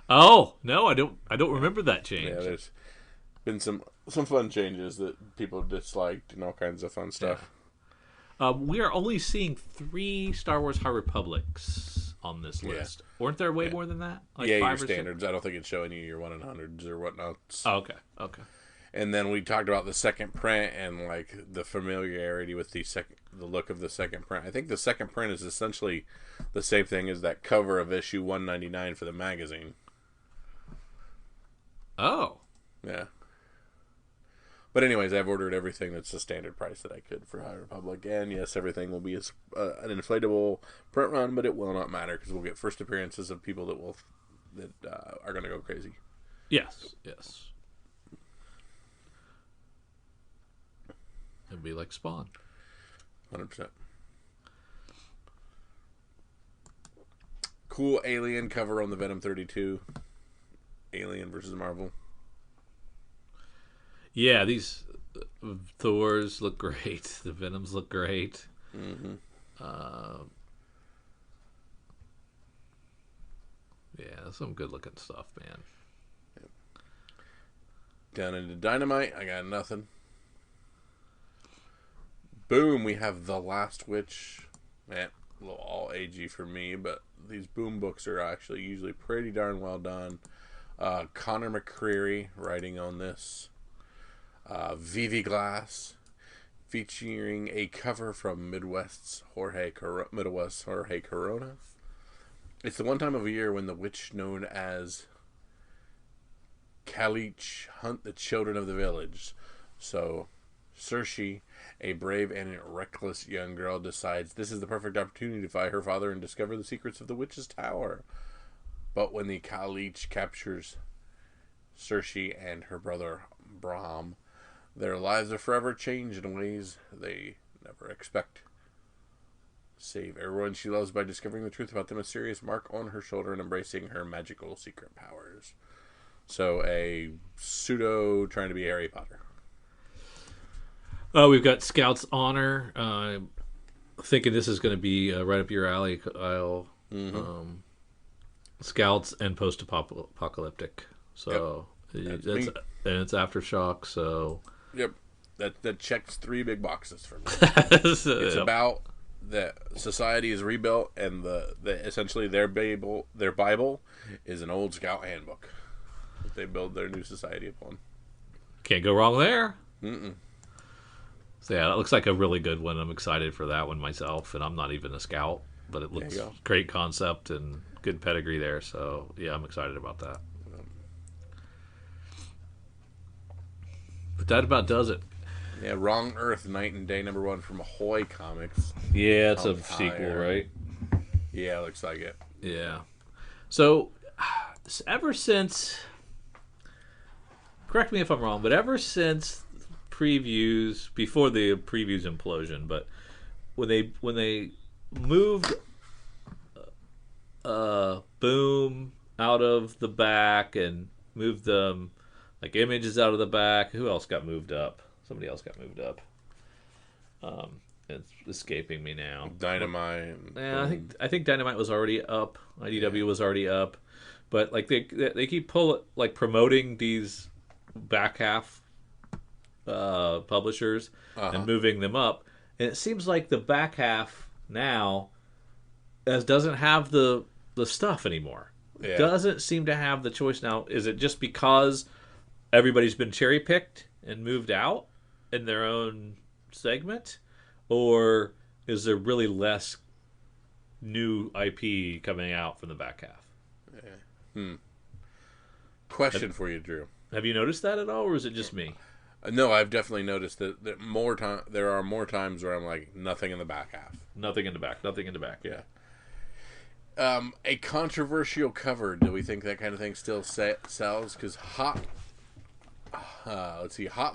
Oh no, I don't remember that change. Yeah, there's been some fun changes that people disliked and all kinds of fun stuff. Yeah. We are only seeing 3 Star Wars High Republics on this list. Weren't there way more than that? Like your standards. I don't think it's showing you your 100s or whatnot. Oh, okay. And then we talked about the second print and like the familiarity with the look of the second print. I think the second print is essentially the same thing as that cover of issue 199 for the magazine. Oh. Yeah. But anyways, I've ordered everything that's the standard price that I could for High Republic. And yes, everything will be an inflatable print run, but it will not matter because we'll get first appearances of people that are going to go crazy. Yes. It'd be like Spawn. 100%. Cool Alien cover on the Venom 32. Alien versus Marvel. Yeah, these Thors look great. The Venoms look great. Mm-hmm. Yeah, some good looking stuff, man. Yep. Down into Dynamite, I got nothing. Boom, we have The Last Witch. Man, a little all AG for me, but these Boom books are actually usually pretty darn well done. Connor McCreary writing on this. Vivi Glass, featuring a cover from Midwest's Jorge Corona. It's the one time of year when the witch known as Kalich hunt the children of the village. So Cersei, a brave and reckless young girl, decides this is the perfect opportunity to find her father and discover the secrets of the witch's tower. But when the Kalich captures Cersei and her brother Bram, their lives are forever changed in ways they never expect. Save everyone she loves by discovering the truth about the mysterious mark on her shoulder and embracing her magical secret powers. So a pseudo trying to be Harry Potter. We've got Scout's Honor. Thinking this is going to be right up your alley, Kyle. Mm-hmm. Scouts and post-apocalyptic. So yep. and it's Aftershock. So yep, that checks 3 big boxes for me. It's about that society is rebuilt, and the essentially their Bible is an old Scout handbook that they build their new society upon. Can't go wrong there. Mm-mm. So yeah, that looks like a really good one. I'm excited for that one myself, and I'm not even a Scout, but it looks great concept and good pedigree there. So yeah, I'm excited about that. But that about does it. Yeah, Wrong Earth, Night and Day #1 from Ahoy Comics. Yeah, it's a sequel, right? Yeah, looks like it. Yeah. So ever since, correct me if I'm wrong, but ever since previews, before the previews implosion, but when they moved Boom out of the back and moved them like Images out of the back, who else got moved up? Somebody else got moved up. It's escaping me now. Dynamite. Yeah, I think Dynamite was already up. IDW was already up, but like they keep promoting these back half publishers and moving them up, and it seems like the back half now doesn't have the stuff anymore. Yeah. Doesn't seem to have the choice now. Is it just because everybody's been cherry picked and moved out in their own segment, or is there really less new IP coming out from the back half? Yeah. Question for you, Drew. Have you noticed that at all, or is it just me? No, I've definitely noticed that, there are more times where I'm like, nothing in the back half. Nothing in the back. Nothing in the back. Yeah. A controversial cover. Do we think that kind of thing still sells? Because Hot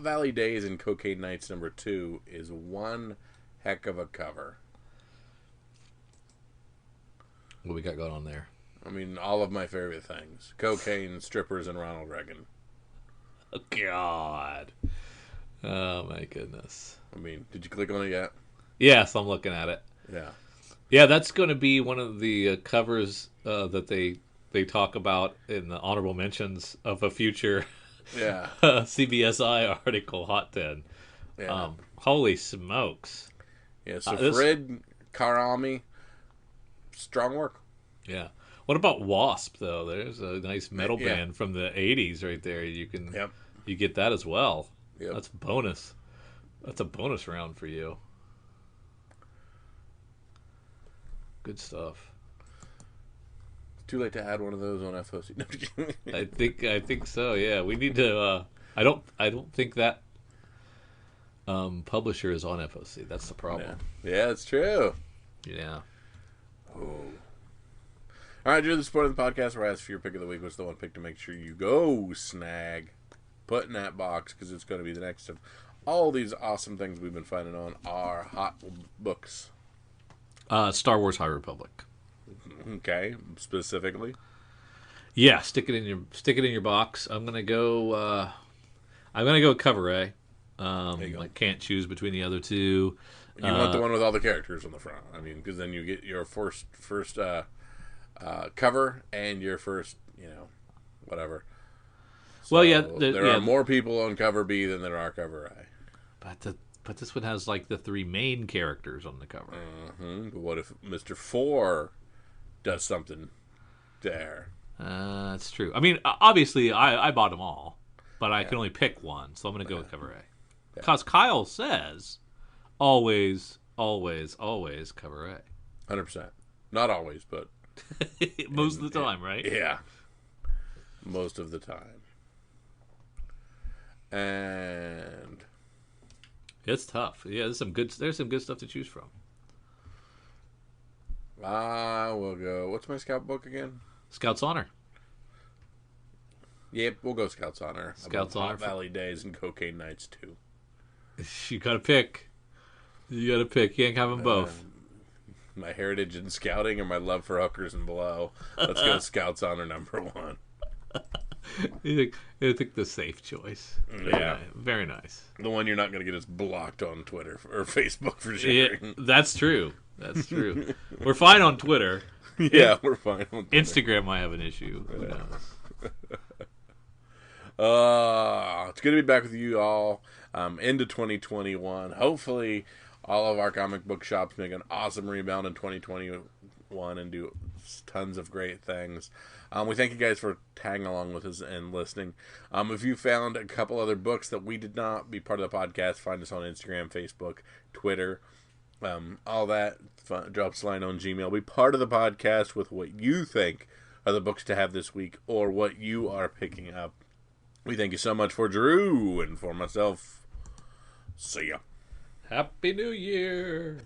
Valley Days and Cocaine Nights #2 is one heck of a cover. What we got going on there? I mean, all of my favorite things: cocaine, strippers, and Ronald Reagan. Oh, God. Oh, my goodness. I mean, did you click on it yet? Yes, I'm looking at it. Yeah. Yeah, that's going to be one of the covers that they talk about in the honorable mentions of a future CBSI article, Hot 10. Yeah. Holy smokes. Yeah, so Fred Karami, strong work. Yeah. What about Wasp, though? There's a nice metal band from the 80s right there. You get that as well. Yep. That's bonus. That's a bonus round for you. Good stuff. Too late to add one of those on FOC. I think so. Yeah, we need to. I don't think that publisher is on FOC. That's the problem. Yeah, it's true. Yeah. Oh. All right, Drew, this point of the podcast where I ask for your pick of the week. What's the one pick to make sure you go snag? Put in that box because it's going to be the next of all these awesome things we've been finding on our hot books. Star Wars High Republic. Okay, specifically. Yeah, stick it in your box. I'm gonna go cover A. I can't choose between the other two. You want the one with all the characters on the front. I mean, because then you get your first cover and your first, whatever. So well, yeah, there are more people on cover B than there are cover A. But this one has like the three main characters on the cover. Mm-hmm. But what if Mr. 4 does something there? That's true. I mean, obviously, I bought them all, but I can only pick one, so I'm going to go with cover A. Because Kyle says, always, always, always cover A. 100%. Not always, but... Most of the time, right? Yeah. Most of the time. And... It's tough. Yeah, there's some good stuff to choose from. I will go... What's my Scout book again? Scout's Honor. Yep, we'll go Scout's Honor. Scout's Honor. Hot Valley Days and Cocaine Nights, too. You gotta pick. You can't have them both. My heritage in scouting and my love for hookers and blow. Let's go Scout's Honor #1. I think the safe choice. Yeah. Very nice. The one you're not going to get us blocked on Twitter or Facebook for sharing. Yeah, that's true. That's true. We're fine on Twitter. Yeah, we're fine on Twitter. Instagram might have an issue. Who knows? It's good to be back with you all into 2021. Hopefully, all of our comic book shops make an awesome rebound in 2021 and do tons of great things. We thank you guys for tagging along with us and listening. If you found a couple other books that we did not be part of the podcast, find us on Instagram, Facebook, Twitter, all that. Drop us a line on Gmail. Be part of the podcast with what you think are the books to have this week or what you are picking up. We thank you so much for Drew and for myself. See ya. Happy New Year.